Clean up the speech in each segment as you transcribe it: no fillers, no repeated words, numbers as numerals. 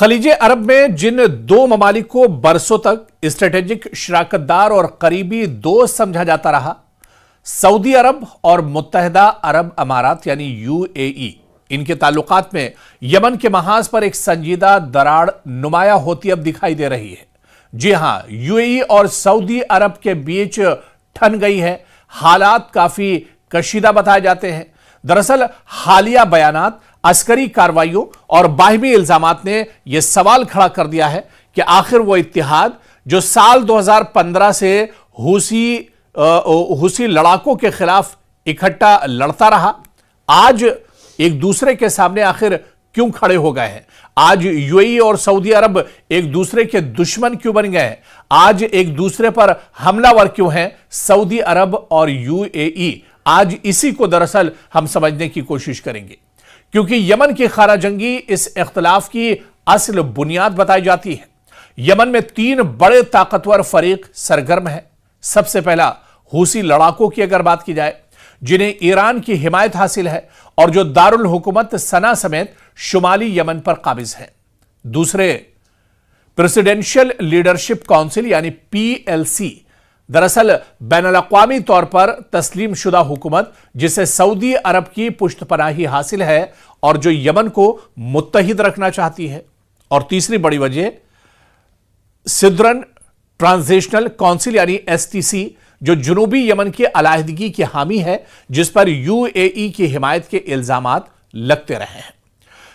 खलीजे अरब में जिन दो ममालिक को बरसों तक स्ट्रेटेजिक शराकतदार और करीबी दोस्त समझा जाता रहा, सऊदी अरब और मुत्तहिदा अरब अमारात यानी यूएई, इनके ताल्लुकात में यमन के महाज पर एक संजीदा दरार नुमाया होती अब दिखाई दे रही है। जी हां, यूएई और सऊदी अरब के बीच ठन गई है। हालात काफी कशीदा बताए जाते हैं। दरअसल हालिया बयानात, अस्करी कार्रवाइयों और बाहिमी इल्जामात ने यह सवाल खड़ा कर दिया है कि आखिर वो इत्तेहाद जो साल 2015 से हुसी लड़ाकों के खिलाफ इकट्ठा लड़ता रहा, आज एक दूसरे के सामने आखिर क्यों खड़े हो गए हैं? आज यूएई और सऊदी अरब एक दूसरे के दुश्मन क्यों बन गए हैं? आज एक दूसरे पर हमलावर क्यों हैं सऊदी अरब और यूएई? आज इसी को दरअसल हम समझने की कोशिश करेंगे, क्योंकि यमन की खाना जंगी इस इख्तिलाफ की असल बुनियाद बताई जाती है। यमन में तीन बड़े ताकतवर फरीक सरगर्म हैं। सबसे पहला हुसी लड़ाकों की अगर बात की जाए, जिन्हें ईरान की हिमायत हासिल है और जो दारुल हुकूमत सना समेत शुमाली यमन पर काबिज है। दूसरे प्रेसिडेंशियल लीडरशिप काउंसिल यानी पीएलसी, दरअसल बैनुल-अक़वामी तौर पर तस्लीम शुदा हुकूमत जिसे सऊदी अरब की पुश्तपनाही हासिल है और जो यमन को मुत्तहिद रखना चाहती है। और तीसरी बड़ी वजह सिद्रन ट्रांजिशनल काउंसिल यानी एसटीसी, जो जुनूबी यमन की अलाहिदगी की हामी है, जिस पर यूएई की हिमायत के इल्जामात लगते रहे हैं।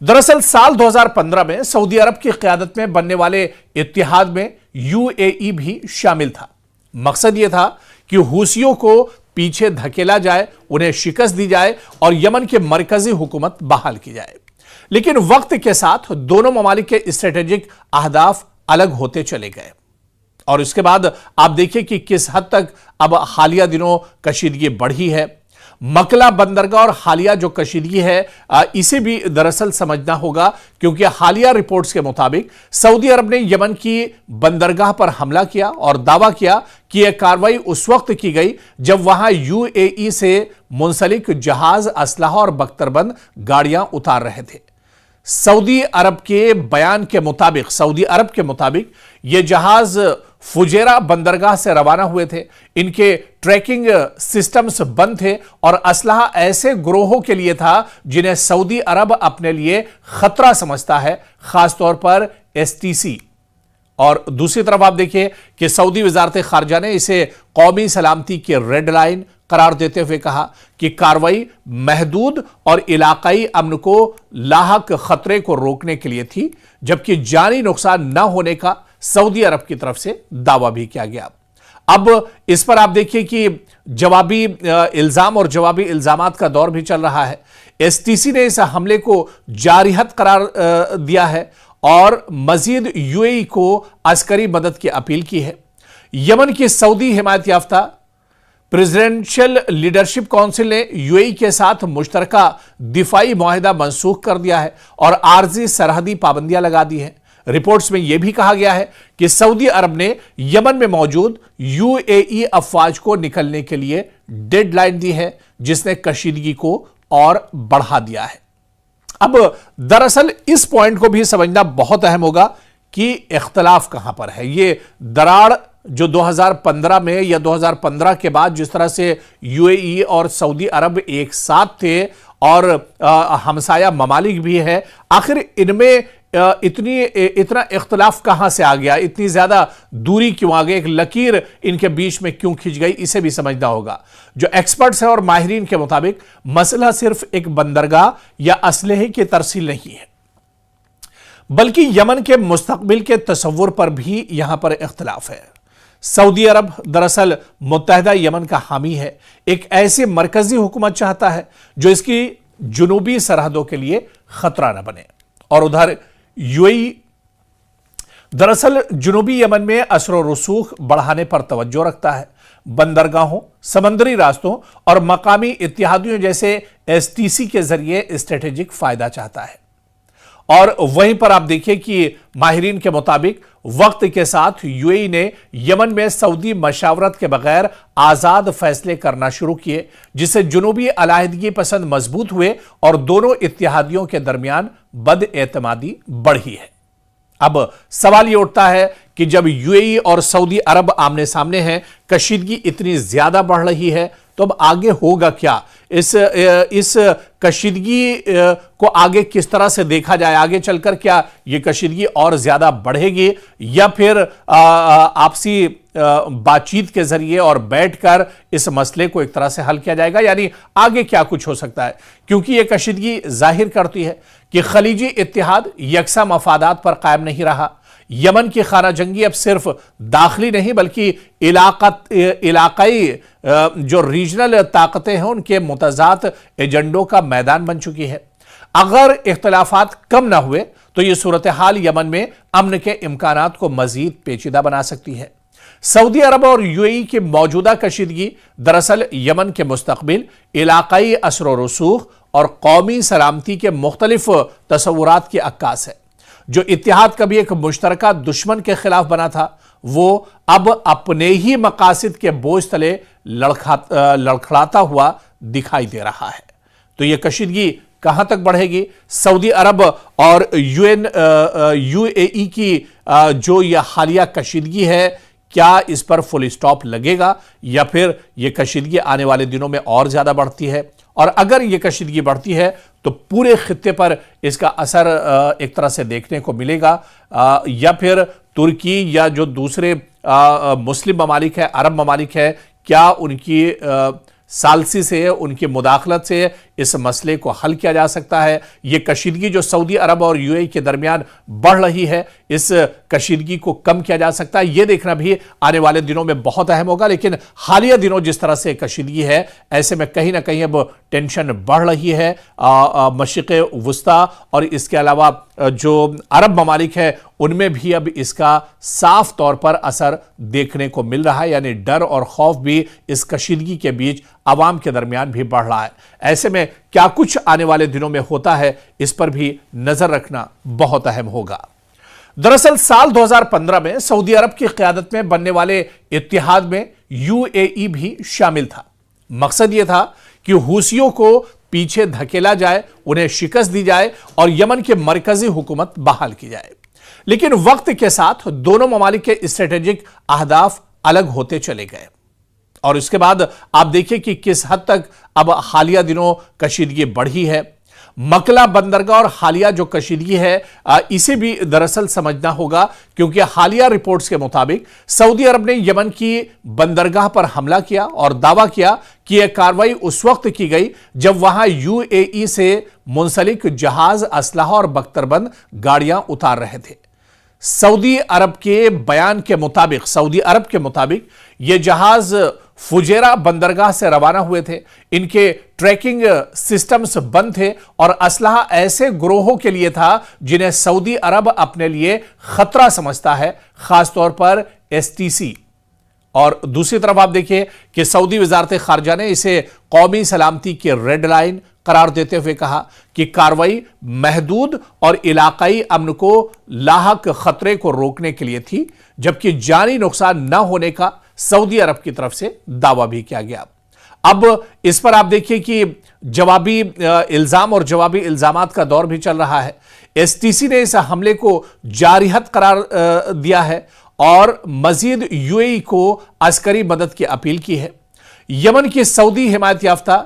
दरअसल साल 2015 में सऊदी अरब की क़यादत में बनने वाले इत्तिहाद में यूएई भी शामिल था। मकसद यह था कि हुसियों को पीछे धकेला जाए, उन्हें शिकस्त दी जाए और यमन की मरकजी हुकूमत बहाल की जाए। लेकिन वक्त के साथ दोनों ममालिक के स्ट्रेटेजिक अहदाफ अलग होते चले गए और इसके बाद आप देखिए कि किस हद तक अब हालिया दिनों कशीदगी बढ़ी है। मकला बंदरगाह और हालिया जो कशीदगी है, इसे भी दरअसल समझना होगा, क्योंकि हालिया रिपोर्ट्स के मुताबिक सऊदी अरब ने यमन की बंदरगाह पर हमला किया और दावा किया कि यह कार्रवाई उस वक्त की गई जब वहां यूएई से मुंसलिक जहाज, असलहा और बख्तरबंद गाड़ियां उतार रहे थे। सऊदी अरब के मुताबिक यह जहाज फुजेरा बंदरगाह से रवाना हुए थे। इनके ट्रैकिंग सिस्टम्स बंद थे और असलहा ऐसे ग्रोहों के लिए था जिन्हें सऊदी अरब अपने लिए खतरा समझता है, खासतौर पर एसटीसी। और दूसरी तरफ आप देखिए कि सऊदी वजारत खारजा ने इसे कौमी सलामती की रेड लाइन करार देते हुए कहा कि कार्रवाई महदूद और इलाकाई अमन को लाहक खतरे को रोकने के लिए थी, जबकि जानी नुकसान न होने का सऊदी अरब की तरफ से दावा भी किया गया। अब इस पर आप देखिए कि जवाबी इल्जाम और जवाबी इल्जामात का दौर भी चल रहा है। एसटीसी ने इस हमले को जारिहत करार दिया है और मजीद यूएई को अस्करी मदद की अपील की है। यमन की सऊदी हिमायत याफ्ता प्रेसिडेंशियल लीडरशिप काउंसिल ने यूएई के साथ मुश्तरका दिफाई मुआहिदा मंसूख कर दिया है और आर्जी सरहदी पाबंदियां लगा दी हैं। रिपोर्ट्स में यह भी कहा गया है कि सऊदी अरब ने यमन में मौजूद यूएई अफवाज को निकलने के लिए डेडलाइन दी है, जिसने कशीदगी को और बढ़ा दिया है। अब दरअसल इस पॉइंट को भी समझना बहुत अहम होगा कि इख्तलाफ कहां पर है। ये दरार जो 2015 में या 2015 के बाद जिस तरह से यूएई और सऊदी अरब एक साथ थे और हमसाया ममालिक भी है, आखिर इनमें इतना इख्तलाफ कहां से आ गया, इतनी ज्यादा दूरी क्यों आ गई, एक लकीर इनके बीच में क्यों खिंच गई, इसे भी समझना होगा। जो एक्सपर्ट्स हैं और माहिरीन के मुताबिक मसला सिर्फ एक बंदरगाह या असलहे की तरसील नहीं है, बल्कि यमन के मुस्तकबिल के तसव्वुर पर भी यहां पर इख्तलाफ है। सऊदी अरब दरअसल मुत्तहिदा यमन का हामी है, एक ऐसी मरकजी हुकूमत चाहता है जो इसकी जुनूबी सरहदों के लिए खतरा न बने, और उधर यूएई दरअसल जुनूबी यमन में असर व रसूख बढ़ाने पर तवज्जो रखता है। बंदरगाहों, समंदरी रास्तों और मकामी इत्तिहादियों जैसे एसटीसी के जरिए स्ट्रेटेजिक फायदा चाहता है। और वहीं पर आप देखिए कि माहिरीन के मुताबिक वक्त के साथ यूएई ने यमन में सऊदी मशावरत के बगैर आजाद फैसले करना शुरू किए, जिससे जुनूबी अलाहिदगी पसंद मजबूत हुए और दोनों इत्तेहादियों के दरमियान बदएतमादी बढ़ी है। अब सवाल यह उठता है कि जब यूएई और सऊदी अरब आमने सामने हैं, कशीदगी इतनी ज्यादा बढ़ रही है, तो अब आगे होगा क्या? इस कशीदगी को आगे किस तरह से देखा जाए? आगे चलकर क्या यह कशीदगी और ज्यादा बढ़ेगी या फिर आपसी बातचीत के जरिए और बैठकर इस मसले को एक तरह से हल किया जाएगा? यानी आगे क्या कुछ हो सकता है, क्योंकि यह कशीदगी जाहिर करती है कि खलीजी इत्तेहाद यकसा मफादात पर कायम नहीं रहा। यमन की खाना जंगी अब सिर्फ दाखिली नहीं बल्कि इलाकाई जो रीजनल ताकतें हैं उनके मुतजाद एजेंडों का मैदान बन चुकी है। अगर इख्तलाफात कम ना हुए तो यह सूरत हाल यमन में अमन के इम्कानात को मजीद पेचीदा बना सकती है। सऊदी अरब और यूएई की मौजूदा कशीदगी दरअसल यमन के मुस्तकबिल, इलाकाई असर व रसूख और कौमी सलामती के मुख्तलिफ तसव्वुरात की अक्कास है। जो इत्तेहाद कभी एक मुश्तरका दुश्मन के खिलाफ बना था, वो अब अपने ही मकासिद के बोझ तले लड़खड़ाता हुआ दिखाई दे रहा है। तो यह कशीदगी कहां तक बढ़ेगी? सऊदी अरब और यूएई की जो यह हालिया कशीदगी है, क्या इस पर फुल स्टॉप लगेगा या फिर यह कशीदगी आने वाले दिनों में और ज्यादा बढ़ती है? और अगर यह कशीदगी बढ़ती है तो पूरे खित्ते पर इसका असर एक तरह से देखने को मिलेगा, या फिर तुर्की या जो दूसरे मुस्लिम ममालिक है, अरब ममालिक है, क्या उनकी सालसी से, उनकी मुदाखलत से इस मसले को हल किया जा सकता है? यह कशीदगी जो सऊदी अरब और यूएई के दरमियान बढ़ रही है, इस कशीदगी को कम किया जा सकता है? यह देखना भी आने वाले दिनों में बहुत अहम होगा। लेकिन हालिया दिनों जिस तरह से कशीदगी है, ऐसे में कहीं ना कहीं अब टेंशन बढ़ रही है मशरिक़ वुस्ता और इसके अलावा जो अरब ममालिक है उनमें भी अब इसका साफ तौर पर असर देखने को मिल रहा है। यानी डर और खौफ भी इस कशीदगी के बीच आवाम के दरमियान भी बढ़ रहा है। ऐसे में क्या कुछ आने वाले दिनों में होता है, इस पर भी नजर रखना बहुत अहम होगा। दरअसल साल 2015 में सऊदी अरब की क़यादत में बनने वाले इत्तेहाद में यूएई भी शामिल था। मकसद यह था कि हूसियों को पीछे धकेला जाए, उन्हें शिकस्त दी जाए और यमन की मरकजी हुकूमत बहाल की जाए। लेकिन वक्त के साथ दोनों ममालिक के स्ट्रेटेजिक अहदाफ अलग होते चले गए और इसके बाद आप देखिए कि किस हद तक अब हालिया दिनों कशीदगी बढ़ी है। मकला बंदरगाह और हालिया जो कशीदगी है, इसे भी दरअसल समझना होगा, क्योंकि हालिया रिपोर्ट्स के मुताबिक सऊदी अरब ने यमन की बंदरगाह पर हमला किया और दावा किया कि यह कार्रवाई उस वक्त की गई जब वहां यूएई से मुंसलिक जहाज, असलहा और बख्तरबंद गाड़ियां उतार रहे थे। सऊदी अरब के मुताबिक यह जहाज फुजेरा बंदरगाह से रवाना हुए थे। इनके ट्रैकिंग सिस्टम्स बंद थे और असलहा ऐसे गिरोहों के लिए था जिन्हें सऊदी अरब अपने लिए खतरा समझता है, खासतौर पर एसटीसी। और दूसरी तरफ आप देखिए कि सऊदी वजारत खारजा ने इसे कौमी सलामती की रेड लाइन करार देते हुए कहा कि कार्रवाई महदूद और इलाकाई अमन को लाहक खतरे को रोकने के लिए थी, जबकि जानी नुकसान न होने का सऊदी अरब की तरफ से दावा भी किया गया। अब इस पर आप देखिए कि जवाबी इल्जाम और जवाबी इल्जामात का दौर भी चल रहा है। एसटीसी ने इस हमले को जारिहत करार दिया है और मजीद यूएई को अस्करी मदद की अपील की है। यमन की सऊदी हिमायत याफ्ता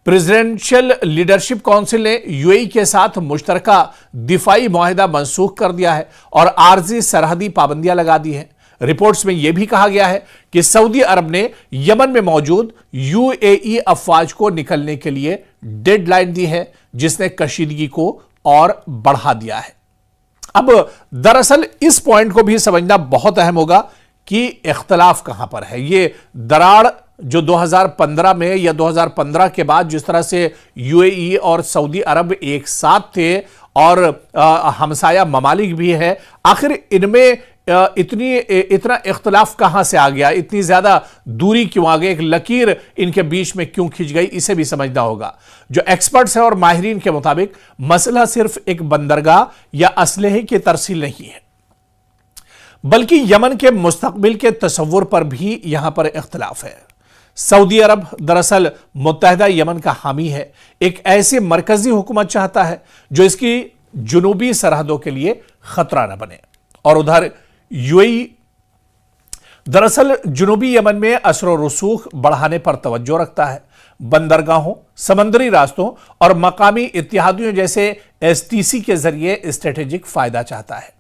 प्रेसिडेंशियल लीडरशिप काउंसिल ने यूएई के साथ मुश्तरका दिफाई मुआहिदा मंसूख कर दिया है और आर्जी सरहदी पाबंदियां लगा दी हैं। रिपोर्ट्स में यह भी कहा गया है कि सऊदी अरब ने यमन में मौजूद यूएई अफवाज को निकलने के लिए डेडलाइन दी है, जिसने कशीदगी को और बढ़ा दिया है। अब दरअसल इस पॉइंट को भी समझना बहुत अहम होगा कि इख्तलाफ कहां पर है। ये दरार जो 2015 में या 2015 के बाद जिस तरह से यूएई और सऊदी अरब एक साथ थे और हमसाया ममालिक भी है, आखिर इनमें इतना इख्तलाफ कहां से आ गया, इतनी ज्यादा दूरी क्यों आ गई, एक लकीर इनके बीच में क्यों खिंच गई, इसे भी समझना होगा। जो एक्सपर्ट्स हैं और माहिरीन के मुताबिक मसला सिर्फ एक बंदरगाह या असलहे की तरसील नहीं है, बल्कि यमन के मुस्तकबिल के तसव्वुर पर भी यहां पर इख्तलाफ है। सऊदी अरब दरअसल मुत्तहदा यमन का हामी है, एक ऐसी मरकजी हुकूमत चाहता है जो इसकी जुनूबी सरहदों के लिए खतरा न बने। और उधर यूएई दरअसल जुनूबी यमन में असर रसूख बढ़ाने पर तवज्जो रखता है। बंदरगाहों, समुद्री रास्तों और मकामी इत्तेहादियों जैसे एसटीसी के जरिए स्ट्रेटेजिक फायदा चाहता है।